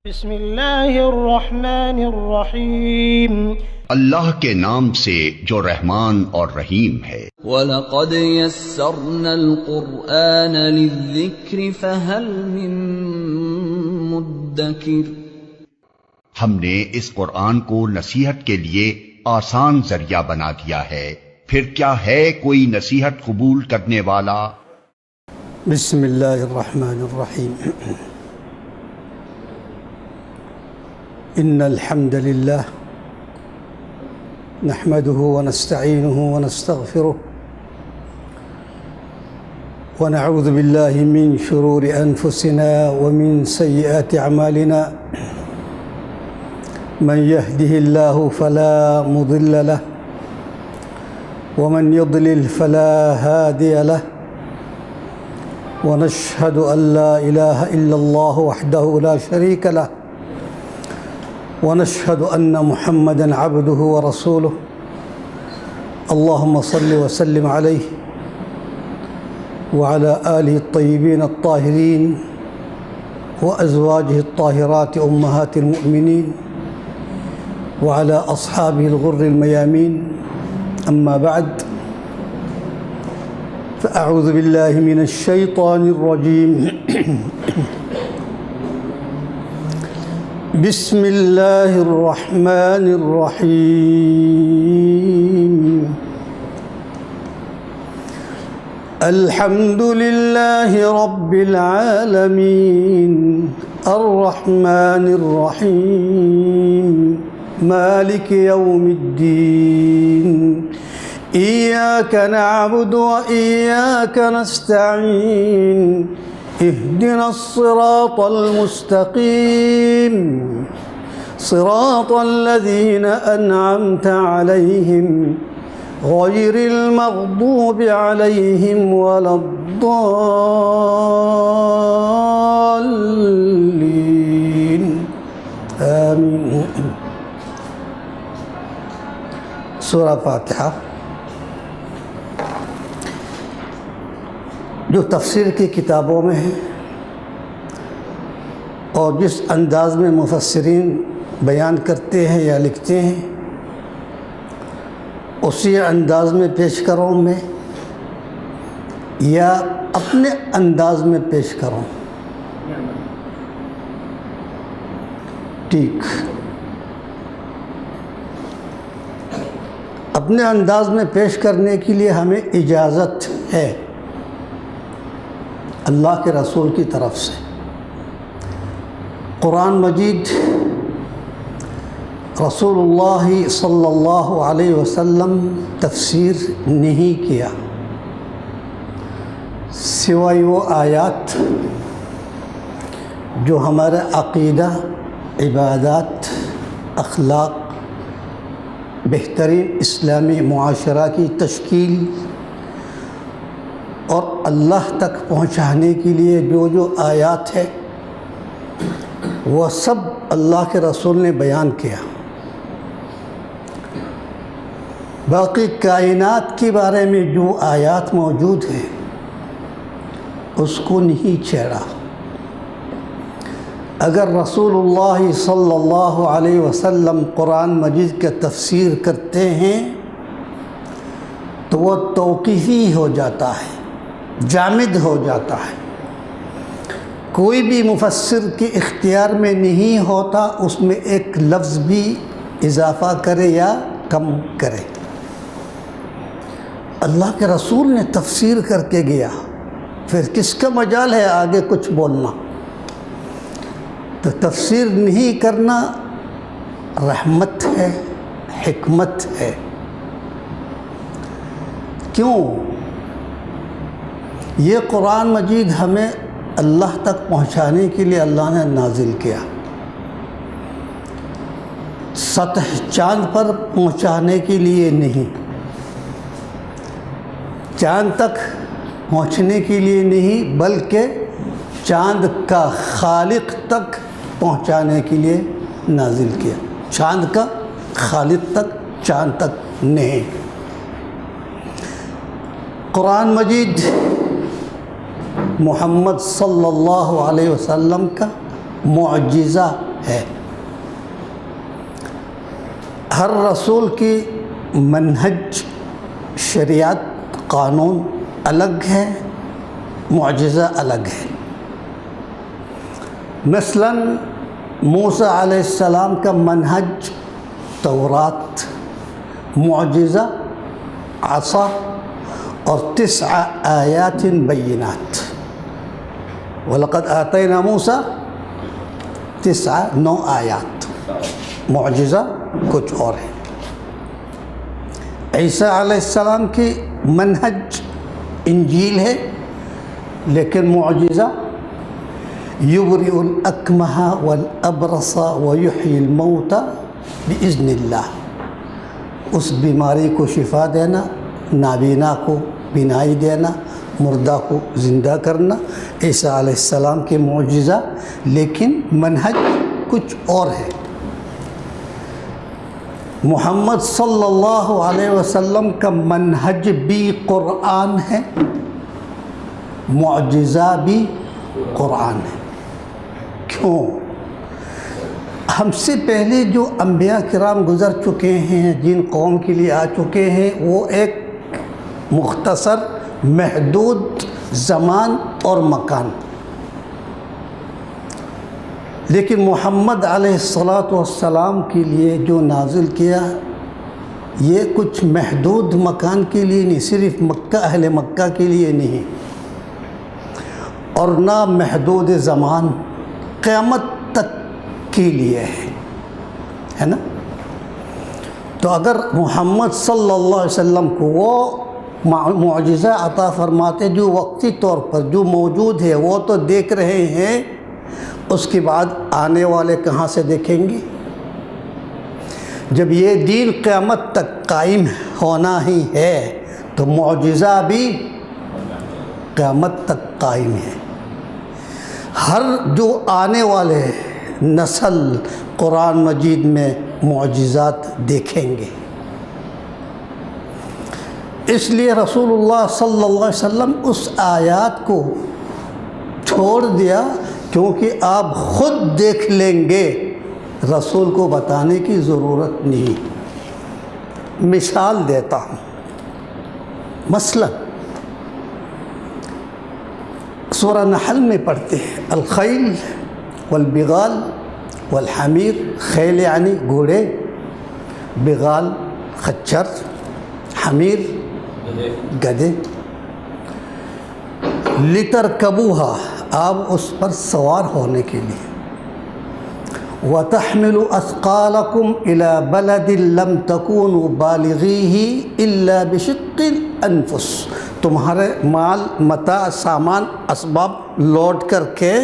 بسم اللہ الرحمن الرحیم اللہ کے نام سے جو رحمان اور رحیم ہے۔ وَلَقَدْ يَسَّرْنَا الْقُرْآنَ لِلذِّكْرِ فَهَلْ مِن مُدَّكِرٍ۔ ہم نے اس قرآن کو نصیحت کے لیے آسان ذریعہ بنا دیا ہے، پھر کیا ہے کوئی نصیحت قبول کرنے والا؟ بسم اللہ الرحمن الرحیم۔ ان الحمد للہ نحمده ونستعینه ونستغفره ونعوذ باللہ من شرور انفسنا ومن سیئات اعمالنا من يهده الله فلا مضل له ومن يضلل فلا هادي له ونشهد ان لا اله الا الله وحده لا شريك له ونشهد أن محمدًا عبده ورسوله اللهم صل وسلم عليه وعلى آله الطيبين الطاهرين وأزواجه الطاهرات أمهات المؤمنين وعلى أصحابه الغر الميامين أما بعد فأعوذ بالله من الشيطان الرجيم بسم اللہ الرحمن الرحیم۔ الحمد للہ رب العالمین الرحمن الرحیم مالک یوم الدین ایاک نعبد وإیاک نستعین اهدنا الصراط المستقيم صراط الذين أنعمت عليهم غير المغضوب عليهم ولا الضالين آمين۔ سورہ فاتحہ جو تفسیر کی کتابوں میں ہے اور جس انداز میں مفسرین بیان کرتے ہیں یا لکھتے ہیں اسی انداز میں پیش کروں میں یا اپنے انداز میں پیش کروں؟ ٹھیک، اپنے انداز میں پیش کرنے کے لیے ہمیں اجازت ہے اللہ کے رسول کی طرف سے۔ قرآن مجید رسول اللہ صلی اللہ علیہ وسلم تفسیر نہیں کیا، سوائے وہ آیات جو ہمارا عقیدہ، عبادات، اخلاق، بہترین اسلامی معاشرہ کی تشکیل اور اللہ تک پہنچانے کے لیے جو آیات ہے وہ سب اللہ کے رسول نے بیان کیا۔ باقی کائنات کے بارے میں جو آیات موجود ہیں اس کو نہیں چھیڑا۔ اگر رسول اللہ صلی اللہ علیہ وسلم قرآن مجید کا تفسیر کرتے ہیں تو وہ توقیفی ہو جاتا ہے، جامد ہو جاتا ہے، کوئی بھی مفسر کے اختیار میں نہیں ہوتا اس میں ایک لفظ بھی اضافہ کرے یا کم کرے۔ اللہ کے رسول نے تفسیر کر کے گیا، پھر کس کا مجال ہے آگے کچھ بولنا؟ تو تفسیر نہیں کرنا رحمت ہے، حکمت ہے۔ کیوں؟ یہ قرآن مجید ہمیں اللہ تک پہنچانے کے لیے اللہ نے نازل کیا، سطح چاند پر پہنچانے کے لیے نہیں، چاند تک پہنچنے کے لیے نہیں، بلکہ چاند کا خالق تک پہنچانے کے لیے نازل کیا۔ چاند کا خالق تک، چاند تک نہیں۔ قرآن مجید محمد صلی اللہ علیہ وسلم کا معجزہ ہے۔ ہر رسول کی منہج، شریعت، قانون الگ ہے، معجزہ الگ ہے۔ مثلاً موسیٰ علیہ السلام کا منہج تورات، معجزہ عصا اور 9 آیات بینات۔ وَلَقَدْ آتَيْنَا مُوسَىٰ 9 آیات، معجزہ کچھ اور ہے۔ عیسیٰ علیہ السلام کی منہج انجیل ہے، لیکن معجزہ یبرئ الاکمہ والابرص ویحیی الموتى باذن اللہ، اس بیماری کو شفا دینا، نابینا کو بینائی دینا، مردہ کو زندہ کرنا، عیسیٰ علیہ السلام کے معجزہ، لیکن منہج کچھ اور ہے۔ محمد صلی اللہ علیہ وسلم کا منہج بھی قرآن ہے، معجزہ بھی قرآن ہے۔ کیوں؟ ہم سے پہلے جو انبیاء کرام گزر چکے ہیں، جن قوم کے لیے آ چکے ہیں، وہ ایک مختصر محدود زمان اور مکان، لیکن محمد علیہ السلام کے لیے جو نازل کیا، یہ کچھ محدود مکان کے لیے نہیں، صرف مکہ، اہل مکہ کے لیے نہیں، اور نہ محدود زمان، قیامت تک کے لیے ہے نا۔ تو اگر محمد صلی اللہ علیہ وسلم کو وہ معجزہ عطا فرماتے جو وقتی طور پر جو موجود ہے وہ تو دیکھ رہے ہیں، اس کے بعد آنے والے کہاں سے دیکھیں گے؟ جب یہ دین قیامت تک قائم ہونا ہی ہے تو معجزہ بھی قیامت تک قائم ہے۔ ہر جو آنے والے نسل قرآن مجید میں معجزات دیکھیں گے۔ اس لیے رسول اللہ صلی اللہ علیہ وسلم اس آیات کو چھوڑ دیا، کیونکہ آپ خود دیکھ لیں گے، رسول کو بتانے کی ضرورت نہیں۔ مثال دیتا ہوں، مثلا سورہ نحل میں پڑھتے ہیں الخیل والبغال والحمیر، خیل یعنی گھوڑے، بغال خچر، حمیر گدھے، لترکبوہا آپ اس پر سوار ہونے کے لیے، وَتَحْمِلُ أَثْقَالَكُمْ إِلَى بَلَدٍ لَمْ تَكُونُوا بَالِغِيهِ إِلَّا بِشِقِّ الْأَنفُسِ، تمہارے مال متاع سامان اسباب لوڈ کر کے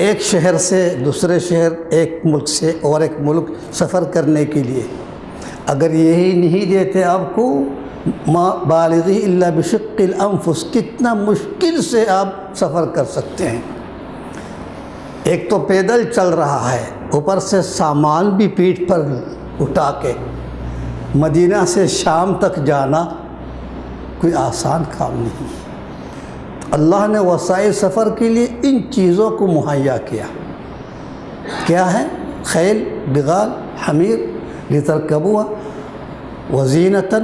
ایک شہر سے دوسرے شہر، ایک ملک سے اور ایک ملک سفر کرنے کے لیے، اگر یہی نہیں دیتے آپ کو، ما بالغی الا بشق الانفس، کتنا مشکل سے آپ سفر کر سکتے ہیں۔ ایک تو پیدل چل رہا ہے، اوپر سے سامان بھی پیٹھ پر اٹھا کے مدینہ سے شام تک جانا کوئی آسان کام نہیں۔ اللہ نے وسائل سفر کے لیے ان چیزوں کو مہیا کیا۔ کیا ہے؟ خیل، بغال، حمیر، لترکبوہا وزینۃ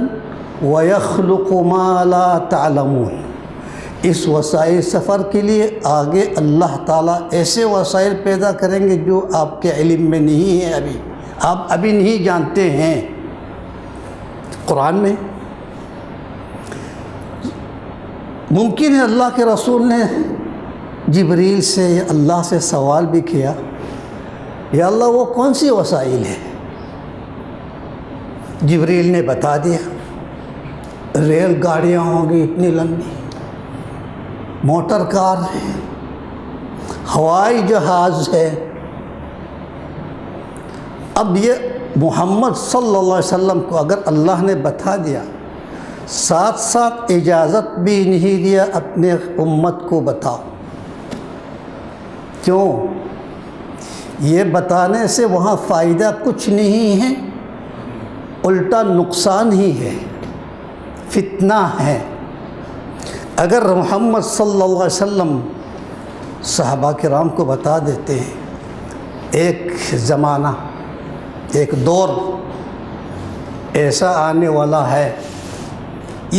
وَيَخْلُقُ مَا لَا تَعْلَمُونَ، اس وسائل سفر کے لیے آگے اللہ تعالیٰ ایسے وسائل پیدا کریں گے جو آپ کے علم میں نہیں ہے، آپ ابھی نہیں جانتے ہیں۔ قرآن میں ممکن ہے اللہ کے رسول نے جبریل سے یا اللہ سے سوال بھی کیا، یا اللہ وہ کون سی وسائل ہے؟ جبریل نے بتا دیا، ریل گاڑیاں ہوں گی اتنی لمبی، موٹر کار ہے، ہوائی جہاز ہے۔ اب یہ محمد صلی اللہ علیہ وسلم کو اگر اللہ نے بتا دیا، ساتھ ساتھ اجازت بھی نہیں دیا اپنے امت کو بتاؤ، کیوں؟ یہ بتانے سے وہاں فائدہ کچھ نہیں ہے، الٹا نقصان ہی ہے، فتنہ ہے۔ اگر محمد صلی اللہ علیہ وسلم صحابہ کرام کو بتا دیتے ہیں ایک زمانہ، ایک دور ایسا آنے والا ہے،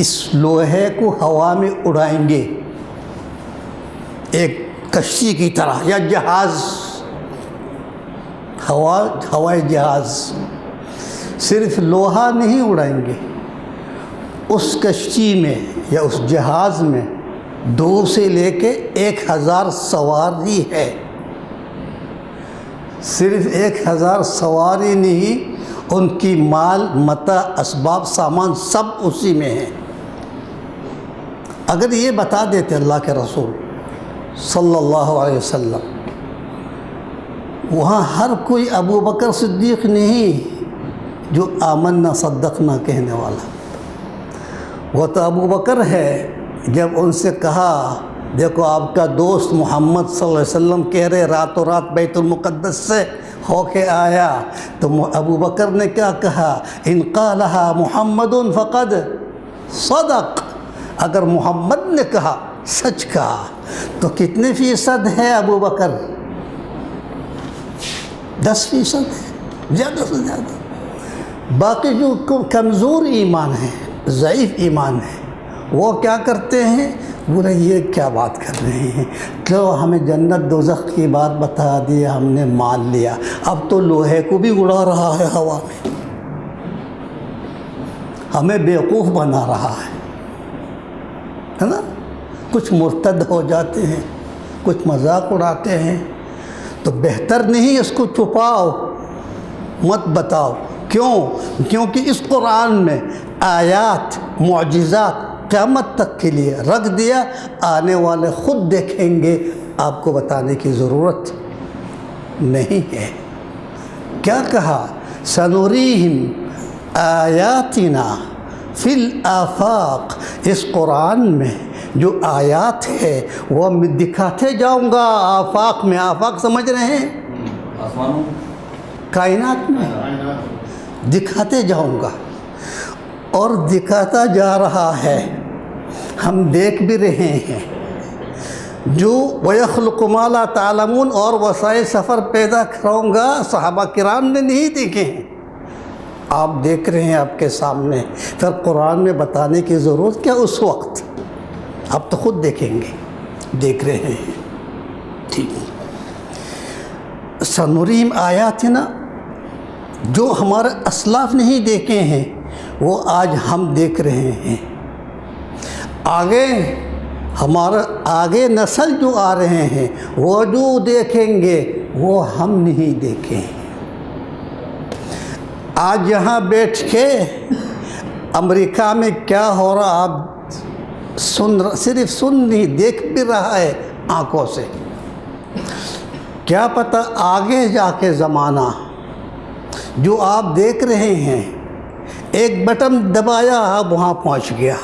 اس لوہے کو ہوا میں اڑائیں گے ایک کشتی کی طرح، یا جہاز، ہوائی جہاز، صرف لوہا نہیں اڑائیں گے، اس کشتی میں یا اس جہاز میں 2 سے لے کے 1000 سواری ہے، صرف 1000 سواری نہیں، ان کی مال متاع اسباب سامان سب اسی میں ہے۔ اگر یہ بتا دیتے اللہ کے رسول صلی اللہ علیہ وسلم، وہاں ہر کوئی ابو بکر صدیق نہیں جو آمنا صدقنا کہنے والا، وہ تو ابو بکر ہے۔ جب ان سے کہا دیکھو آپ کا دوست محمد صلی اللہ علیہ وسلم کہہ رہے راتوں رات بیت المقدس سے ہو کے آیا، تو ابو بکر نے کیا کہا؟ ان قالها محمد فقد صدق، اگر محمد نے کہا سچ کہا۔ تو کتنے فیصد ہے ابو بکر؟ 10% ہے، زیادہ سے زیادہ۔ باقی جو کمزور ایمان ہے، ضعیف ایمان ہے، وہ کیا کرتے ہیں؟ بولے یہ کیا بات کر رہے ہیں، تو ہمیں جنت دوزخ کی بات بتا دی، ہم نے مان لیا، اب تو لوہے کو بھی اڑا رہا ہے ہوا میں، ہمیں بیوقوف بنا رہا ہے نا۔ کچھ مرتد ہو جاتے ہیں، کچھ مذاق اڑاتے ہیں، تو بہتر نہیں اس کو چھپاؤ، مت بتاؤ۔ کیوں؟ کیونکہ اس قرآن میں آیات، معجزات قیامت تک کے لیے رکھ دیا، آنے والے خود دیکھیں گے، آپ کو بتانے کی ضرورت نہیں ہے۔ کیا کہا؟ سنوریہم آیاتنا فی الآفاق، اس قرآن میں جو آیات ہے وہ میں دکھاتے جاؤں گا آفاق میں۔ آفاق سمجھ رہے ہیں؟ کائنات میں دکھاتے جاؤں گا، اور دکھاتا جا رہا ہے، ہم دیکھ بھی رہے ہیں۔ جو وَيَخْلُقُ مَا لَا تَعْلَمُونَ، اور وسائل سفر پیدا کروں گا، صحابہ کرام نے نہیں دیکھے ہیں، آپ دیکھ رہے ہیں آپ کے سامنے، پھر قرآن میں بتانے کی ضرورت کیا اس وقت؟ آپ تو خود دیکھیں گے، دیکھ رہے ہیں۔ ٹھیک، سنوریم آیاتنا، جو ہمارے اسلاف نہیں دیکھے ہیں وہ آج ہم دیکھ رہے ہیں۔ آگے ہمارا آگے نسل جو آ رہے ہیں وہ جو دیکھیں گے وہ ہم نہیں دیکھیں۔ آج یہاں بیٹھ کے امریکہ میں کیا ہو رہا آپ صرف سن نہیں، دیکھ بھی رہا ہے آنکھوں سے۔ کیا پتہ آگے جا کے زمانہ جو آپ دیکھ رہے ہیں، ایک بٹن دبایا آپ وہاں پہنچ گیا۔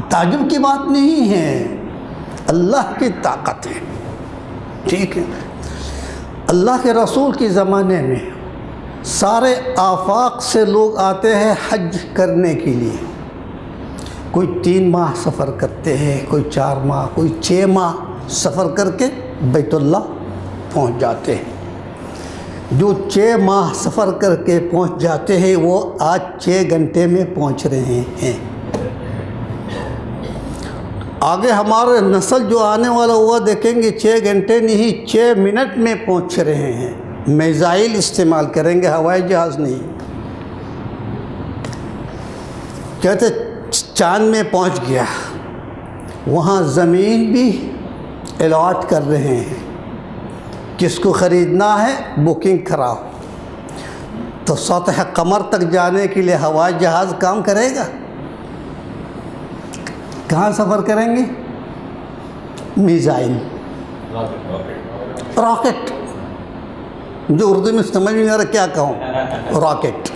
تعجب کی بات نہیں ہے، اللہ کی طاقت ہے۔ ٹھیک ہے، اللہ کے رسول کے زمانے میں سارے آفاق سے لوگ آتے ہیں حج کرنے کے لیے، کوئی 3 ماہ سفر کرتے ہیں، کوئی 4 ماہ، کوئی 6 ماہ سفر کر کے بیت اللہ پہنچ جاتے ہیں۔ جو 6 ماہ سفر کر کے پہنچ جاتے ہیں وہ آج 6 گھنٹے میں پہنچ رہے ہیں۔ آگے ہمارے نسل جو آنے والا ہوا دیکھیں گے 6 گھنٹے نہیں 6 منٹ میں پہنچ رہے ہیں۔ میزائل استعمال کریں گے، ہوائی جہاز نہیں۔ کہتے چاند میں پہنچ گیا، وہاں زمین بھی الاٹ کر رہے ہیں، کس کو خریدنا ہے بکنگ کراؤ۔ تو سطح قمر تک جانے کے لیے ہوائی جہاز کام کرے گا؟ کہاں سفر کریں گے؟ میزائل، راکٹ، جو اردو میں سمجھ نہیں آ رہا کیا کہوں، راکٹ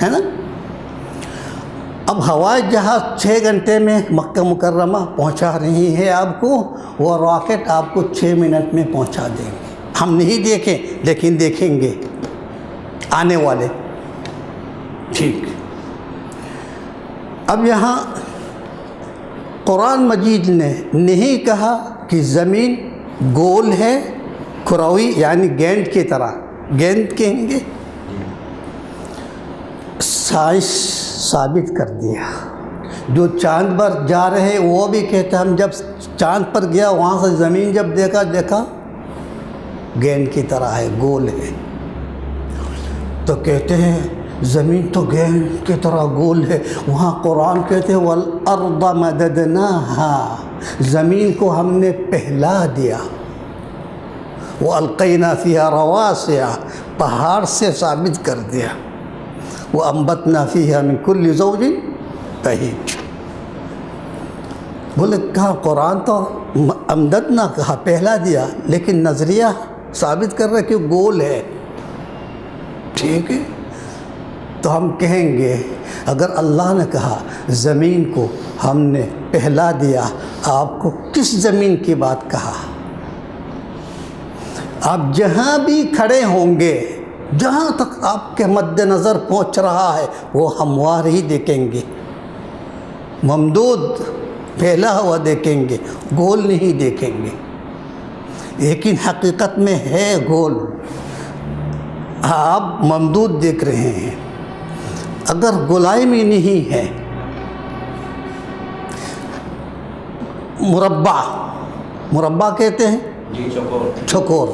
ہے نا۔ اب ہوائی جہاز 6 گھنٹے میں مکہ مکرمہ پہنچا رہی ہے آپ کو، وہ راکٹ آپ کو 6 منٹ میں پہنچا دیں گے۔ ہم نہیں دیکھیں لیکن دیکھیں گے آنے والے۔ ٹھیک، اب یہاں قرآن مجید نے نہیں کہا کہ زمین گول ہے، کروی یعنی گیند کی طرح، گیند کہیں گے، سائنس ثابت کر دیا۔ جو چاند پر جا رہے ہیں وہ بھی کہتے ہیں ہم جب چاند پر گیا وہاں سے زمین جب دیکھا گیند کی طرح ہے، گول ہے۔ تو کہتے ہیں زمین تو گیند کی طرح گول ہے، وہاں قرآن کہتے ہیں وَالْأَرْضَ مَدَدْنَاهَا، زمین کو ہم نے پہلا دیا، وَأَلْقَيْنَا فِيهَا رَوَاسِيَ، پہاڑ سے ثابت کر دیا، وَأَنبَتْنَا فِيهَا مِن كُلِّ زَوْجٍ بَهِيجٍ۔ بولے کہا قرآن تو امددنا کہا پہلا دیا، لیکن نظریہ ثابت کر رہے کہ گول ہے، ٹھیک ہے۔ تو ہم کہیں گے اگر اللہ نے کہا زمین کو ہم نے پہلا دیا، آپ کو کس زمین کی بات کہا؟ آپ جہاں بھی کھڑے ہوں گے، جہاں تک آپ کے مد نظر پہنچ رہا ہے وہ ہموار ہی دیکھیں گے، ممدود پھیلا ہوا دیکھیں گے، گول نہیں دیکھیں گے۔ لیکن حقیقت میں ہے گول، آپ ممدود دیکھ رہے ہیں۔ اگر گولائی میں نہیں ہے، مربع کہتے ہیں چوکور،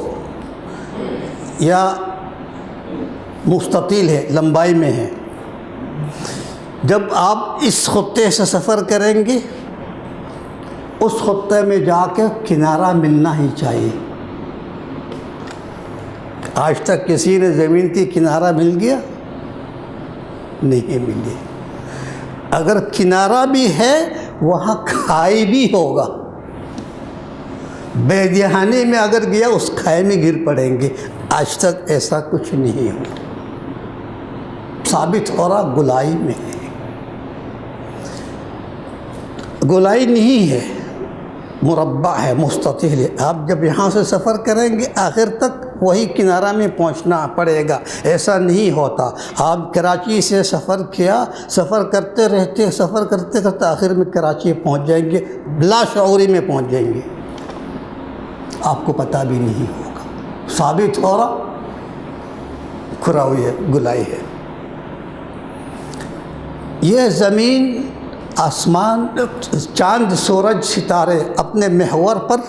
یا مستطیل ہے، لمبائی میں ہے، جب آپ اس خطے سے سفر کریں گے اس خطے میں جا کے کنارہ ملنا ہی چاہیے۔ آج تک کسی نے زمین کی کنارہ مل گیا؟ نہیں ملی۔ اگر کنارہ بھی ہے وہاں کھائی بھی ہوگا، بے دہانی میں اگر گیا اس کھائی میں گر پڑیں گے۔ آج تک ایسا کچھ نہیں ہو، ثابت ہو رہا گولائی میں ہے، گولائی نہیں ہے، مربع ہے، مستطیل ہے۔ آپ جب یہاں سے سفر کریں گے آخر تک وہی کنارہ میں پہنچنا پڑے گا، ایسا نہیں ہوتا۔ آپ کراچی سے سفر کیا، سفر کرتے رہتے آخر میں کراچی پہنچ جائیں گے، بلا شعوری میں پہنچ جائیں گے، آپ کو پتہ بھی نہیں ہوگا۔ ثابت ہو رہا کھراوی ہے، گلائی ہے۔ یہ زمین، آسمان، چاند، سورج، ستارے اپنے محور پر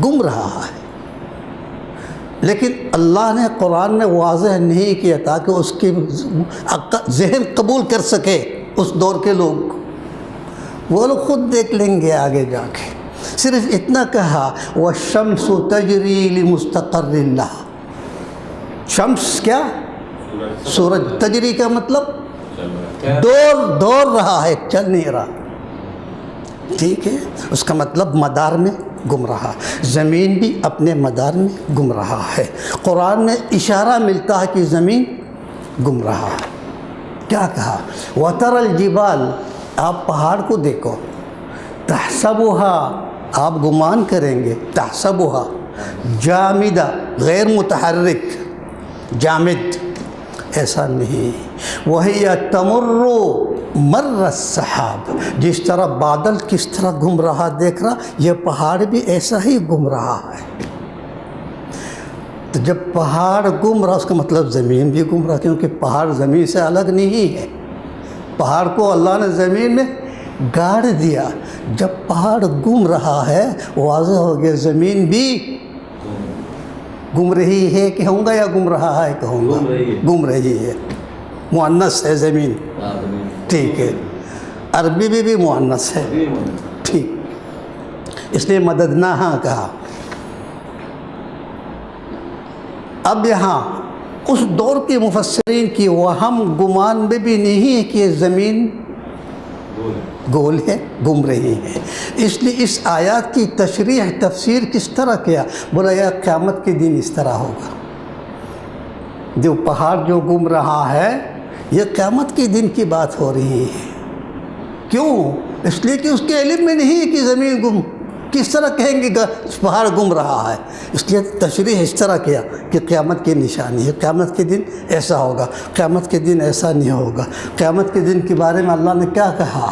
گم رہا ہے، لیکن اللہ نے قرآن نے واضح نہیں کیا تاکہ اس کی ذہن قبول کر سکے اس دور کے لوگ، وہ لوگ خود دیکھ لیں گے آگے جا کے۔ صرف اتنا کہا وَالشَّمْسُ تَجْرِي لِمُسْتَقَرٍّ لَهَا، شمس کیا؟ سورج، تجری کا مطلب دوڑ رہا ہے، چل نہیں رہا، ٹھیک ہے، اس کا مطلب مدار میں گم رہا۔ زمین بھی اپنے مدار میں گم رہا ہے۔ قرآن میں اشارہ ملتا ہے کہ زمین گم رہا ہے۔ کیا کہا؟ وَتَرَى الْجِبَالَ، آپ پہاڑ کو دیکھو، تَحْسَبُهَا، آپ گمان کریں گے، تَحْسَبُهَا جَامِدَةً، غیر متحرک، جامد، ایسا نہیں۔ وَهِيَ تَمُرُّ مَرَّ السَّحَابِ، جس طرح بادل کس طرح گم رہا دیکھ رہا، یہ پہاڑ بھی ایسا ہی گم رہا ہے۔ تو جب پہاڑ گم رہا اس کا مطلب زمین بھی گم رہا، کیونکہ پہاڑ زمین سے الگ نہیں ہے، پہاڑ کو اللہ نے زمین میں گاڑ دیا۔ جب پہاڑ گم رہا ہے واضح ہو گیا زمین بھی گم رہی ہے، کہوں گا یا گم رہا ہے کہوں گا؟ گم رہی ہے، مؤنث ہے زمین، ٹھیک ہے، عربی میں بھی مؤنث ہے، ٹھیک، اس لیے مددناہا کہا۔ اب یہاں اس دور کے مفسرین کی وہم گمان میں بھی نہیں ہے کہ زمین گول ہے، گم رہی ہے۔ اس لیے اس آیات کی تشریح، تفسیر کس طرح کیا؟ بولا یا قیامت کے دن اس طرح ہوگا، جو پہاڑ جو گم رہا ہے یہ قیامت کے دن کی بات ہو رہی ہے۔ کیوں؟ اس لیے کہ اس کے علم میں نہیں ہے کہ زمین گم، کس طرح کہیں گے پہاڑ گم رہا ہے؟ اس لیے تشریح اس طرح کیا کہ قیامت کی نشانی ہے، قیامت کے دن ایسا ہوگا، قیامت کے دن ایسا نہیں ہوگا۔ قیامت کے دن کے بارے میں اللہ نے کیا کہا؟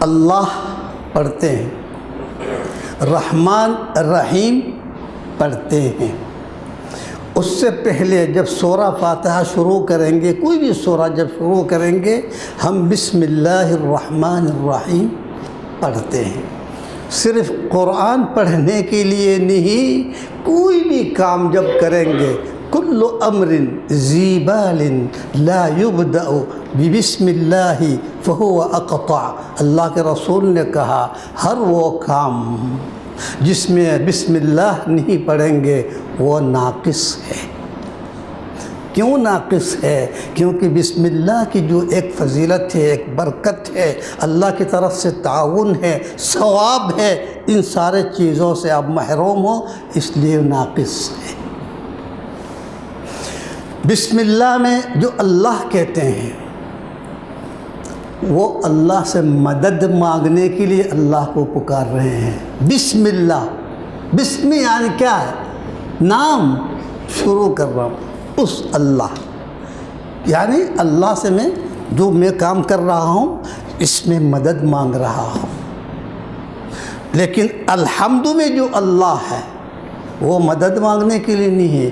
اللہ پڑھتے ہیں، رحمان الرحیم پڑھتے ہیں۔ اس سے پہلے جب سورہ فاتحہ شروع کریں گے، کوئی بھی سورہ جب شروع کریں گے، ہم بسم اللہ الرحمن الرحیم پڑھتے ہیں۔ صرف قرآن پڑھنے کے لیے نہیں، کوئی بھی کام جب کریں گے، کل امر ذی بال لا یبدأ ببسم اللہ فہو اقطع، اللہ کے رسول نے کہا ہر وہ کام جس میں بسم اللہ نہیں پڑھیں گے وہ ناقص ہے۔ کیوں ناقص ہے؟ کیونکہ بسم اللہ کی جو ایک فضیلت ہے، ایک برکت ہے، اللہ کی طرف سے تعاون ہے، ثواب ہے، ان سارے چیزوں سے آپ محروم ہو، اس لیے ناقص ہے۔ بسم اللہ میں جو اللہ کہتے ہیں وہ اللہ سے مدد مانگنے کے لیے اللہ کو پکار رہے ہیں۔ بسم اللہ، بسم یعنی کیا ہے؟ نام شروع کر رہا ہوں اس اللہ، یعنی اللہ سے میں کام کر رہا ہوں اس میں مدد مانگ رہا ہوں۔ لیکن الحمد میں جو اللہ ہے وہ مدد مانگنے کے لیے نہیں ہے۔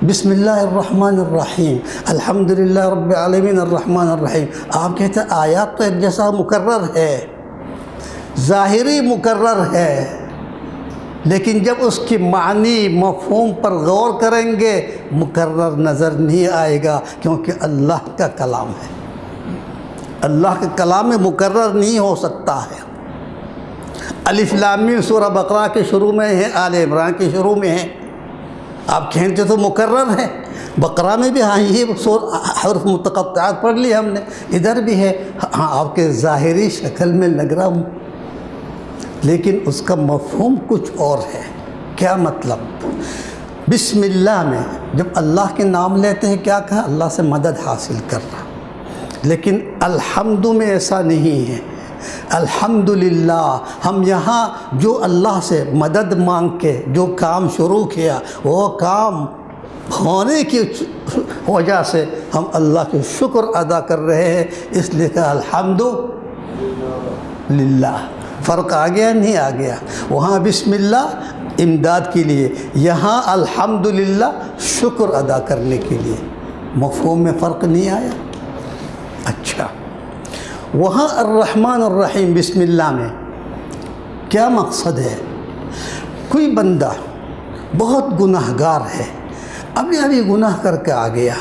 بسم اللہ الرحمن الرحیم، الحمدللہ رب العالمین الرحمن الرحیم، آپ کہتے ہیں آیات تو ایک جیسا مکرر ہے، ظاہری مکرر ہے، لیکن جب اس کی معنی مفہوم پر غور کریں گے مکرر نظر نہیں آئے گا، کیونکہ اللہ کا کلام ہے، اللہ کے کلام میں مکرر نہیں ہو سکتا ہے۔ الف لام میم سورہ بقرہ کے شروع میں ہے، آل عمران کے شروع میں ہے، آپ کہتے تو مکرر ہے، بقرہ میں بھی ہاں یہ حرف متقطعات پڑھ لی ہم نے، ادھر بھی ہے، ہاں آپ کے ظاہری شکل میں لگ رہا ہوں، لیکن اس کا مفہوم کچھ اور ہے۔ کیا مطلب؟ بسم اللہ میں جب اللہ کے نام لیتے ہیں کیا کہا؟ اللہ سے مدد حاصل کر رہا، لیکن الحمد میں ایسا نہیں ہے۔ الحمدللہ ہم یہاں جو اللہ سے مدد مانگ کے جو کام شروع کیا وہ کام ہونے کی وجہ سے ہم اللہ کے شکر ادا کر رہے ہیں، اس لیے کہ الحمدللہ۔ فرق آ گیا نہیں آ گیا؟ وہاں بسم اللہ امداد کے لیے، یہاں الحمدللہ شکر ادا کرنے کے لیے، مفہوم میں فرق نہیں آیا؟ اچھا، وہاں الرحمن الرحیم بسم اللہ میں کیا مقصد ہے؟ کوئی بندہ بہت گناہ گار ہے، ابھی گناہ کر کے آ گیا،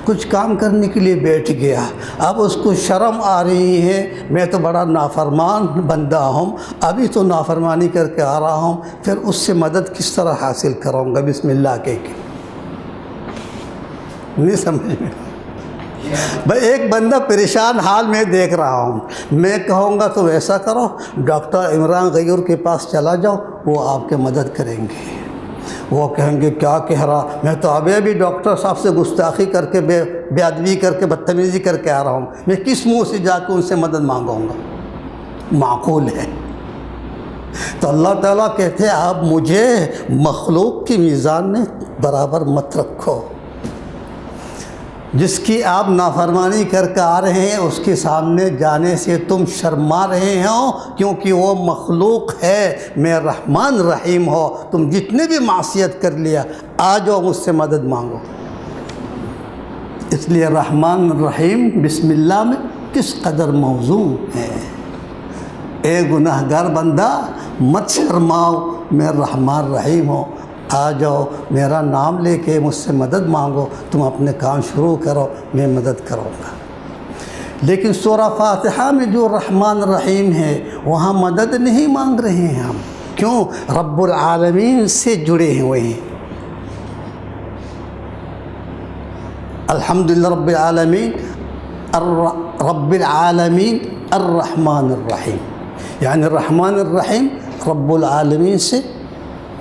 کچھ کام کرنے کے لیے بیٹھ گیا، اب اس کو شرم آ رہی ہے، میں تو بڑا نافرمان بندہ ہوں، ابھی تو نافرمانی کر کے آ رہا ہوں، پھر اس سے مدد کس طرح حاصل کروں گا؟ بسم اللہ کہہ کے نہیں سمجھ میں؟ بھائی ایک بندہ پریشان حال میں دیکھ رہا ہوں، میں کہوں گا تو ایسا کرو، ڈاکٹر عمران غیور کے پاس چلا جاؤ، وہ آپ کے مدد کریں گے۔ وہ کہیں گے کیا کہہ رہا، میں تو ابھی ڈاکٹر صاحب سے گستاخی کر کے بے ادبی کر کے بدتمیزی کر کے آ رہا ہوں، میں کس منہ سے جا کے ان سے مدد مانگوں گا؟ معقول ہے؟ تو اللہ تعالیٰ کہتے ہیں آپ مجھے مخلوق کی میزان میں برابر مت رکھو، جس کی آپ نافرمانی کر کے آ رہے ہیں اس کے سامنے جانے سے تم شرما رہے ہو، کیونکہ وہ مخلوق ہے، میں رحمان رحیم ہو، تم جتنے بھی معصیت کر لیا آ جاؤ مجھ سے مدد مانگو۔ اس لیے رحمان الرحیم بسم اللہ میں کس قدر موزوں ہے۔ اے گناہ گار بندہ مت شرماؤ، میں رحمان رحیم ہوں، آ جاؤ میرا نام لے کے مجھ سے مدد مانگو، تم اپنے کام شروع کرو، میں مدد کروں گا۔ لیکن سورہ فاتحہ میں جو رحمان الرحیم ہے وہاں مدد نہیں مانگ رہے ہیں ہم، کیوں؟ رب العالمین سے جڑے ہوئے ہیں۔ الحمدللہ رب العالمین رب العالمین الرحمن الرحیم، یعنی الرحمن الرحیم رب العالمین سے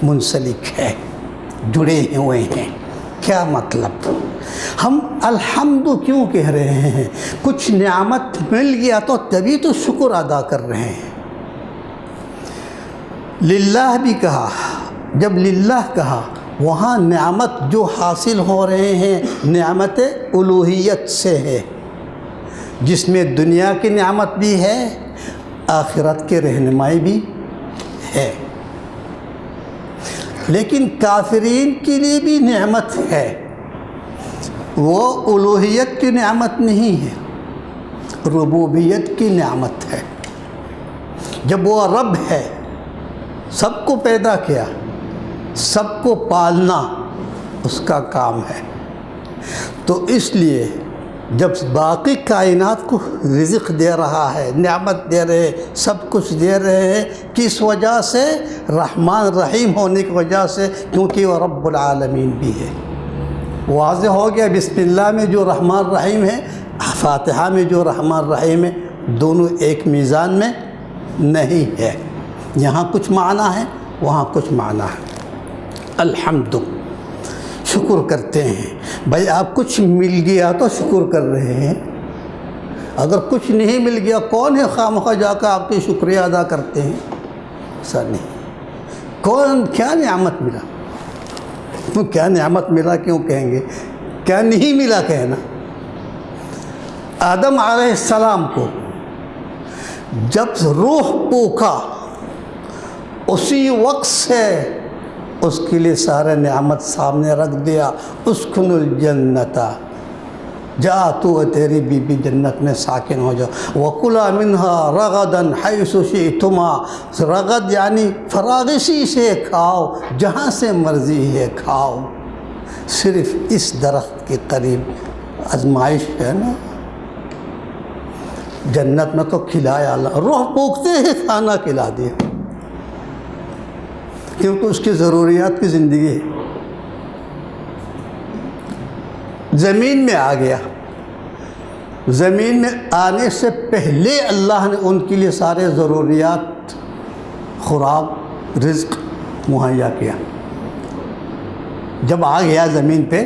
منسلک ہے، جڑے ہوئے ہیں۔ کیا مطلب؟ ہم الحمد کیوں کہہ رہے ہیں؟ کچھ نعمت مل گیا تو تبھی تو شکر ادا کر رہے ہیں۔ للہ بھی کہا، جب للہ کہا وہاں نعمت جو حاصل ہو رہے ہیں نعمت الوہیت سے ہے، جس میں دنیا کی نعمت بھی ہے، آخرت کی رہنمائی بھی ہے، لیکن کافرین کے لیے بھی نعمت ہے، وہ الوہیت کی نعمت نہیں ہے، ربوبیت کی نعمت ہے۔ جب وہ رب ہے، سب کو پیدا کیا، سب کو پالنا اس کا کام ہے، تو اس لیے جب باقی کائنات کو رزق دے رہا ہے، نعمت دے رہے، سب کچھ دے رہے ہیں، کس وجہ سے؟ رحمان رحیم ہونے کی وجہ سے، کیونکہ وہ رب العالمین بھی ہے۔ واضح ہو گیا، بسم اللہ میں جو رحمان رحیم ہے، فاتحہ میں جو رحمان رحیم ہے، دونوں ایک میزان میں نہیں ہے، یہاں کچھ معنی ہے، وہاں کچھ معنی ہے۔ الحمد، شکر کرتے ہیں۔ بھائی آپ کچھ مل گیا تو شکر کر رہے ہیں، اگر کچھ نہیں مل گیا کون ہے خواہ جا کر آپ کی شکریہ ادا کرتے ہیں؟ ایسا نہیں۔ کون کیا نعمت ملا؟ تو کیا نعمت ملا کیوں کہیں گے؟ کیا نہیں ملا کہنا۔ آدم علیہ السلام کو جب روح پوکھا، اسی وقت سے اس کے لیے سارے نعمت سامنے رکھ دیا۔ اسکن الجنت، جا تو تیری بیوی جنت میں ساکن ہو جاؤ، وَكُلَا مِنْهَا رَغَدًا حَيْثُ شِئْتُمَا، رغد یعنی فراغشی سے کھاؤ، جہاں سے مرضی ہے کھاؤ، صرف اس درخت کے قریب آزمائش ہے نا۔ جنت میں تو کھلایا اللہ، روح پوکھتے ہی کھانا کھلا دیا، کیونکہ اس کی ضروریات کی زندگی ہے۔ زمین میں آ گیا، زمین میں آنے سے پہلے اللہ نے ان کے لیے سارے ضروریات، خوراک، رزق مہیا کیا۔ جب آ گیا زمین پہ،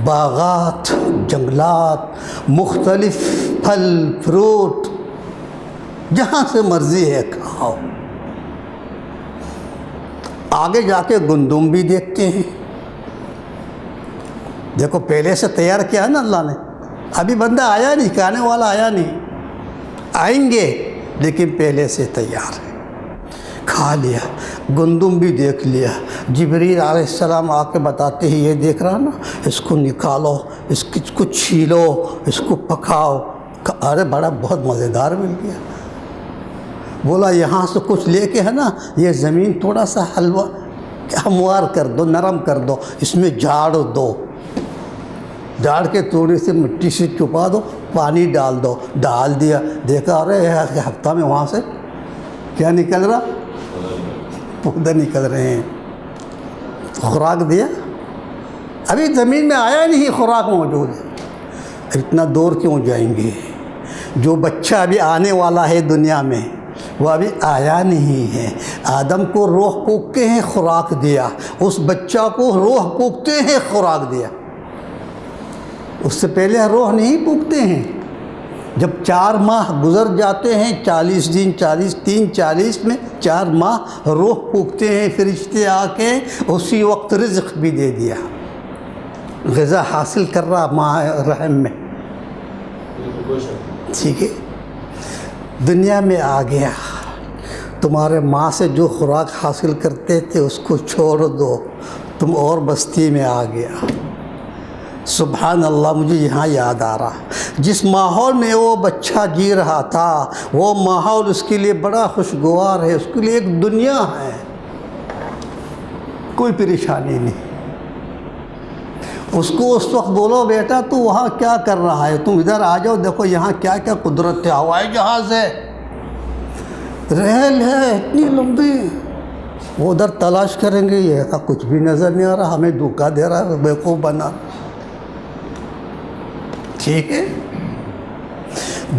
باغات، جنگلات، مختلف پھل فروٹ، جہاں سے مرضی ہے کھاؤ۔ آگے جا کے گندم بھی دیکھتے ہیں، دیکھو پہلے سے تیار کیا نا اللہ نے، ابھی بندہ آیا نہیں، کھانے والا آیا نہیں، آئیں گے لیکن پہلے سے تیار ہے۔ کھا لیا، گندم بھی دیکھ لیا، جبریل علیہ السلام آ کے بتاتے ہیں، یہ دیکھ رہا نا، اس کو نکالو، اس کو چھیلو، اس کو پکاؤ۔ ارے بڑا بہت مزیدار مل گیا۔ بولا یہاں سے کچھ لے کے ہے نا، یہ زمین تھوڑا سا حلوہ ہموار کر دو، نرم کر دو، اس میں جھاڑ دو، جھاڑ کے تھوڑی سی مٹی سے چھپا دو، پانی ڈال دو، ڈال دیا، دیکھا ارے ہفتہ میں وہاں سے کیا نکل رہا؟ پودے نکل رہے ہیں۔ خوراک دیا، ابھی زمین میں آیا نہیں، خوراک موجود ہے، اتنا دور کیوں جائیں گے؟ جو بچہ ابھی آنے والا ہے دنیا میں، وہ ابھی آیا نہیں ہے، آدم کو روح پوکتے ہیں خوراک دیا، اس بچہ کو روح پوکتے ہیں خوراک دیا، اس سے پہلے روح نہیں پوکتے ہیں۔ جب 4 ماہ گزر جاتے ہیں، 40 دن، 40 میں 4 ماہ روح پوکتے ہیں، فرشتے آ کے اسی وقت رزق بھی دے دیا، غذا حاصل کر رہا ماں رحم میں، ٹھیک ہے۔ دنیا میں آ گیا، تمہارے ماں سے جو خوراک حاصل کرتے تھے اس کو چھوڑ دو، تم اور بستی میں آ گیا۔ سبحان اللہ، مجھے یہاں یاد آ رہا، جس ماحول میں وہ بچہ جی رہا تھا، وہ ماحول اس کے لیے بڑا خوشگوار ہے، اس کے لیے ایک دنیا ہے، کوئی پریشانی نہیں۔ اس کو اس وقت بولو بیٹا تو وہاں کیا کر رہا ہے، تم ادھر آ جاؤ، دیکھو یہاں کیا کیا قدرت ہے، ہوائی جہاز ہے، ریل ہے اتنی لمبی، وہ ادھر تلاش کریں گے، یہ ایسا کچھ بھی نظر نہیں آ رہا، ہمیں دھوکہ دے رہا ہے، بیوقوف بنا۔ ٹھیک ہے،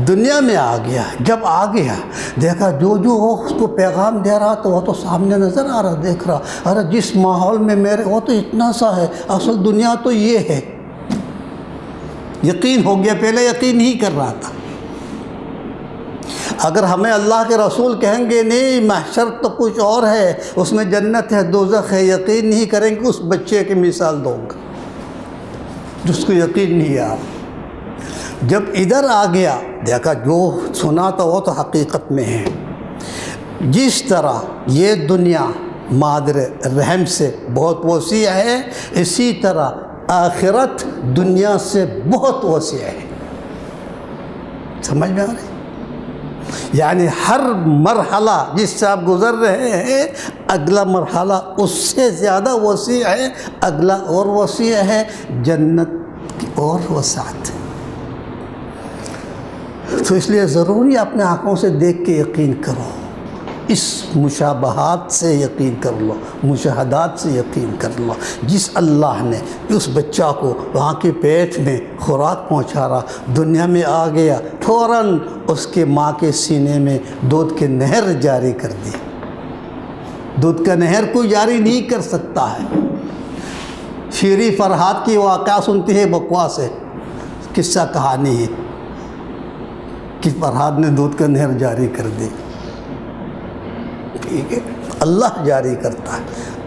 دنیا میں آ گیا، جب آ گیا دیکھا جو وہ اس کو پیغام دے رہا تو وہ تو سامنے نظر آ رہا، دیکھ رہا، ارے جس ماحول میں میرے وہ تو اتنا سا ہے، اصل دنیا تو یہ ہے۔ یقین ہو گیا، پہلے یقین نہیں کر رہا تھا۔ اگر ہمیں اللہ کے رسول کہیں گے نہیں محشر تو کچھ اور ہے، اس میں جنت ہے دوزخ ہے، یقین نہیں کریں گے، اس بچے کی مثال دوں گا جس کو یقین نہیں آ رہا۔ جب ادھر آ گیا دیکھا جو سنا تھا وہ تو حقیقت میں ہے. جس طرح یہ دنیا مادر رحم سے بہت وسیع ہے، اسی طرح آخرت دنیا سے بہت وسیع ہے. سمجھ میں آ رہی؟ یعنی ہر مرحلہ جس سے آپ گزر رہے ہیں اگلا مرحلہ اس سے زیادہ وسیع ہے، اگلا اور وسیع ہے، جنت کی اور وسعت ہے. تو اس لیے ضروری اپنے آنکھوں سے دیکھ کے یقین کرو، اس مشابہات سے یقین کر لو، مشاہدات سے یقین کر لو. جس اللہ نے اس بچہ کو وہاں کے پیٹ میں خوراک پہنچا رہا، دنیا میں آ گیا، فوراً اس کے ماں کے سینے میں دودھ کے نہر جاری کر دی. دودھ کا نہر کوئی جاری نہیں کر سکتا ہے. شیریں فرحات کی واقعہ سنتی ہے، بکواس ہے، قصہ کہانی ہے کہ فرحات نے دودھ کا نہر جاری کر دی. ٹھیک ہے، اللہ جاری کرتا ہے.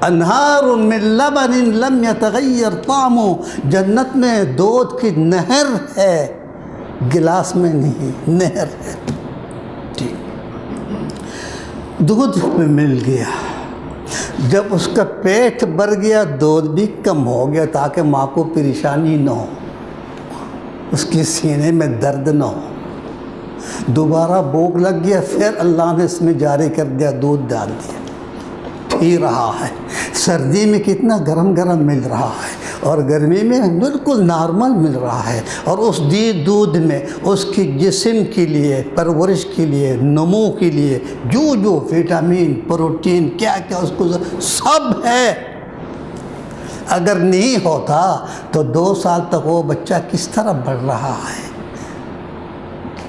انہار من لبن لم یتغیر طعمہ، جنت میں دودھ کی نہر ہے، گلاس میں نہیں، نہر ہے. ٹھیک، دودھ میں مل گیا. جب اس کا پیٹ بھر گیا دودھ بھی کم ہو گیا تاکہ ماں کو پریشانی نہ ہو، اس کے سینے میں درد نہ ہو. دوبارہ بھوک لگ گیا، پھر اللہ نے اس میں جاری کر دیا، دودھ ڈال دیا، پی رہا ہے. سردی میں کتنا گرم گرم مل رہا ہے اور گرمی میں بالکل نارمل مل رہا ہے. اور اس دودھ میں اس کی جسم کے لیے، پرورش کے لیے، نمو کے لیے جو وٹامن، پروٹین، کیا کیا اس کو سب ہے. اگر نہیں ہوتا تو 2 سال تک وہ بچہ کس طرح بڑھ رہا ہے.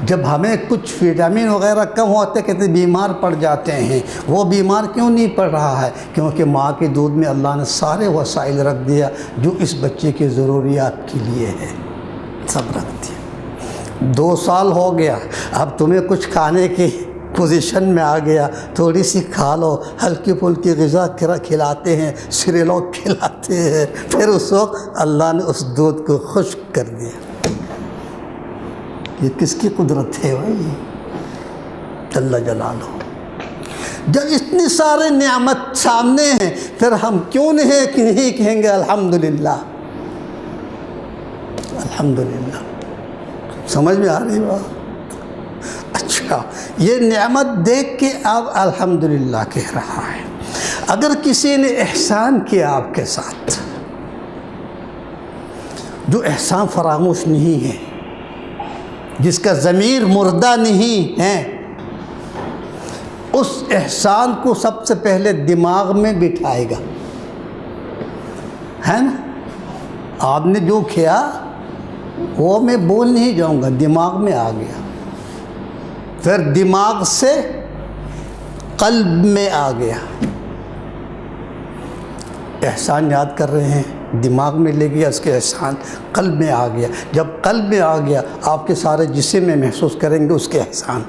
جب ہمیں کچھ وٹامن وغیرہ کم ہوتے کہتے بیمار پڑ جاتے ہیں، وہ بیمار کیوں نہیں پڑ رہا ہے؟ کیونکہ ماں کے دودھ میں اللہ نے سارے وسائل رکھ دیا جو اس بچے کی ضروریات کے لیے ہے، سب رکھ دیا. 2 سال ہو گیا، اب تمہیں کچھ کھانے کی پوزیشن میں آ گیا، تھوڑی سی کھا لو، ہلکی پھلکی غذا کھلاتے ہیں، سیریلوں کھلاتے ہیں، پھر اس وقت اللہ نے اس دودھ کو خشک کر دیا. یہ کس کی قدرت ہے بھائی؟ جل جلالہ. جب اتنی سارے نعمت سامنے ہیں پھر ہم کیوں نہیں کہیں گے الحمدللہ؟ الحمدللہ. سمجھ میں آ رہی بات؟ اچھا، یہ نعمت دیکھ کے آپ الحمدللہ کہہ رہا ہے. اگر کسی نے احسان کیا آپ کے ساتھ، جو احسان فراموش نہیں ہے، جس کا ضمیر مردہ نہیں ہے، اس احسان کو سب سے پہلے دماغ میں بٹھائے گا، ہے نا؟ آپ نے جو کیا وہ میں بول نہیں جاؤں گا، دماغ میں آ گیا، پھر دماغ سے قلب میں آ گیا. احسان یاد کر رہے ہیں، دماغ میں لے گیا، اس کے احسان قلب میں آ گیا. جب قلب میں آ گیا آپ کے سارے جسم میں محسوس کریں گے اس کے احسان.